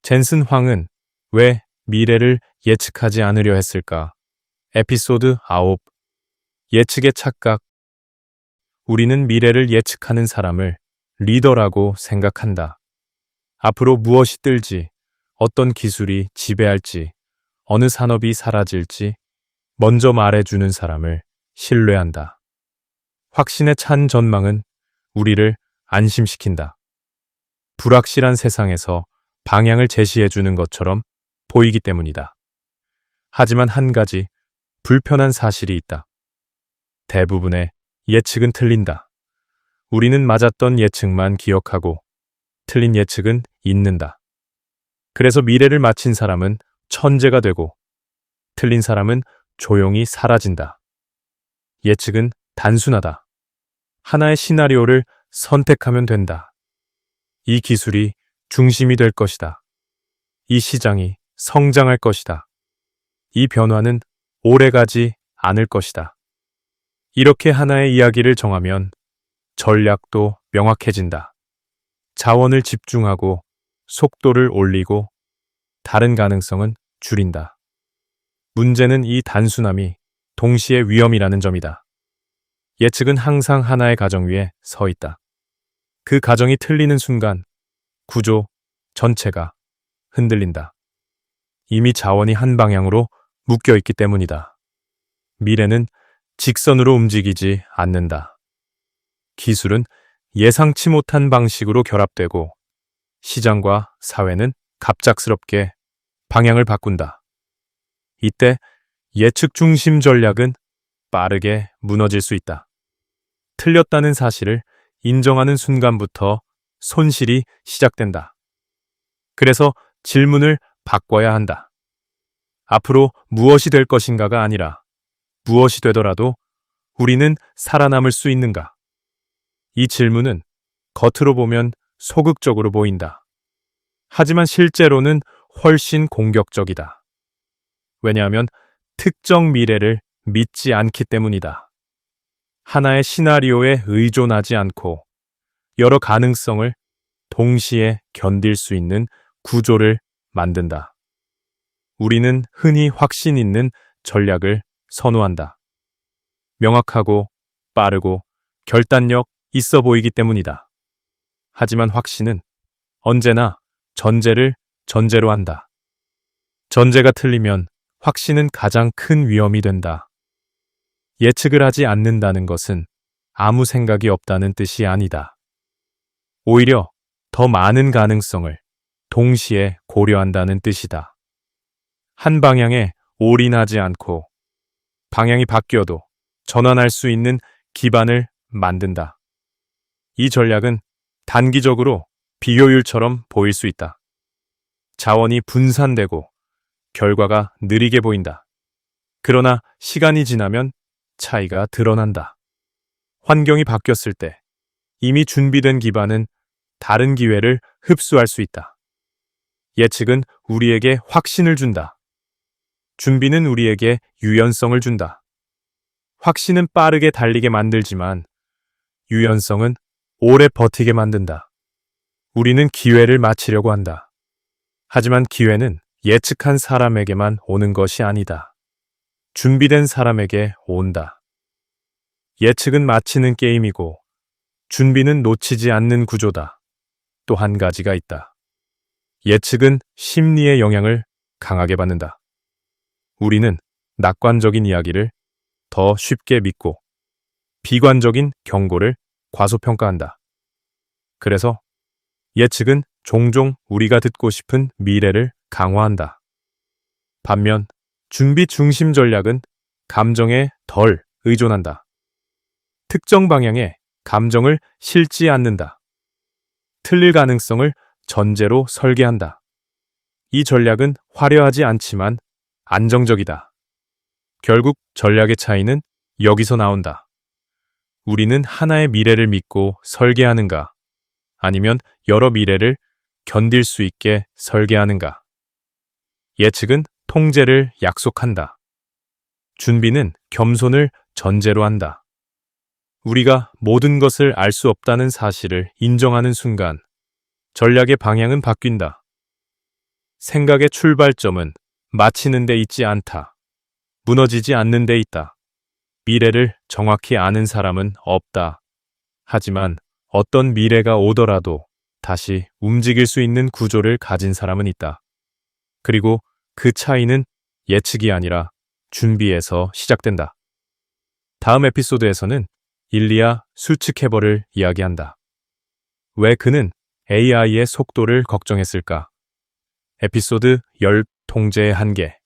젠슨 황은 왜 미래를 예측하지 않으려 했을까? 에피소드 9. 예측의 착각. 우리는 미래를 예측하는 사람을 리더라고 생각한다. 앞으로 무엇이 뜰지, 어떤 기술이 지배할지, 어느 산업이 사라질지 먼저 말해주는 사람을 신뢰한다. 확신에 찬 전망은 우리를 안심시킨다. 불확실한 세상에서 방향을 제시해주는 것처럼 보이기 때문이다. 하지만 한 가지 불편한 사실이 있다. 대부분의 예측은 틀린다. 우리는 맞았던 예측만 기억하고 틀린 예측은 잊는다. 그래서 미래를 맞힌 사람은 천재가 되고 틀린 사람은 조용히 사라진다. 예측은 단순하다. 하나의 시나리오를 선택하면 된다. 이 기술이 중심이 될 것이다. 이 시장이 성장할 것이다. 이 변화는 오래가지 않을 것이다. 이렇게 하나의 이야기를 정하면 전략도 명확해진다. 자원을 집중하고 속도를 올리고 다른 가능성은 줄인다. 문제는 이 단순함이 동시에 위험이라는 점이다. 예측은 항상 하나의 가정 위에 서 있다. 그 가정이 틀리는 순간 구조 전체가 흔들린다. 이미 자원이 한 방향으로 묶여 있기 때문이다. 미래는 직선으로 움직이지 않는다. 기술은 예상치 못한 방식으로 결합되고 시장과 사회는 갑작스럽게 방향을 바꾼다. 이때 예측 중심 전략은 빠르게 무너질 수 있다. 틀렸다는 사실을 인정하는 순간부터 손실이 시작된다. 그래서 질문을 바꿔야 한다. 앞으로 무엇이 될 것인가가 아니라 무엇이 되더라도 우리는 살아남을 수 있는가? 이 질문은 겉으로 보면 소극적으로 보인다. 하지만 실제로는 훨씬 공격적이다. 왜냐하면 특정 미래를 믿지 않기 때문이다. 하나의 시나리오에 의존하지 않고 여러 가능성을 동시에 견딜 수 있는 구조를 만든다. 우리는 흔히 확신 있는 전략을 선호한다. 명확하고 빠르고 결단력 있어 보이기 때문이다. 하지만 확신은 언제나 전제를 전제로 한다. 전제가 틀리면 확신은 가장 큰 위험이 된다. 예측을 하지 않는다는 것은 아무 생각이 없다는 뜻이 아니다. 오히려 더 많은 가능성을 동시에 고려한다는 뜻이다. 한 방향에 올인하지 않고 방향이 바뀌어도 전환할 수 있는 기반을 만든다. 이 전략은 단기적으로 비효율처럼 보일 수 있다. 자원이 분산되고 결과가 느리게 보인다. 그러나 시간이 지나면 차이가 드러난다. 환경이 바뀌었을 때 이미 준비된 기반은 다른 기회를 흡수할 수 있다. 예측은 우리에게 확신을 준다. 준비는 우리에게 유연성을 준다. 확신은 빠르게 달리게 만들지만 유연성은 오래 버티게 만든다. 우리는 기회를 맞추려고 한다. 하지만 기회는 예측한 사람에게만 오는 것이 아니다. 준비된 사람에게 온다. 예측은 마치는 게임이고 준비는 놓치지 않는 구조다. 또 한 가지가 있다. 예측은 심리의 영향을 강하게 받는다. 우리는 낙관적인 이야기를 더 쉽게 믿고 비관적인 경고를 과소평가한다. 그래서 예측은 종종 우리가 듣고 싶은 미래를 강화한다. 반면 준비 중심 전략은 감정에 덜 의존한다. 특정 방향에 감정을 실지 않는다. 틀릴 가능성을 전제로 설계한다. 이 전략은 화려하지 않지만 안정적이다. 결국 전략의 차이는 여기서 나온다. 우리는 하나의 미래를 믿고 설계하는가, 아니면 여러 미래를 견딜 수 있게 설계하는가. 예측은 통제를 약속한다. 준비는 겸손을 전제로 한다. 우리가 모든 것을 알 수 없다는 사실을 인정하는 순간 전략의 방향은 바뀐다. 생각의 출발점은 마치는 데 있지 않다. 무너지지 않는 데 있다. 미래를 정확히 아는 사람은 없다. 하지만 어떤 미래가 오더라도 다시 움직일 수 있는 구조를 가진 사람은 있다. 그리고 그 차이는 예측이 아니라 준비에서 시작된다. 다음 에피소드에서는 일리아 술츠케버를 이야기한다. 왜 그는 AI의 속도를 걱정했을까? 에피소드 10 통제의 한계.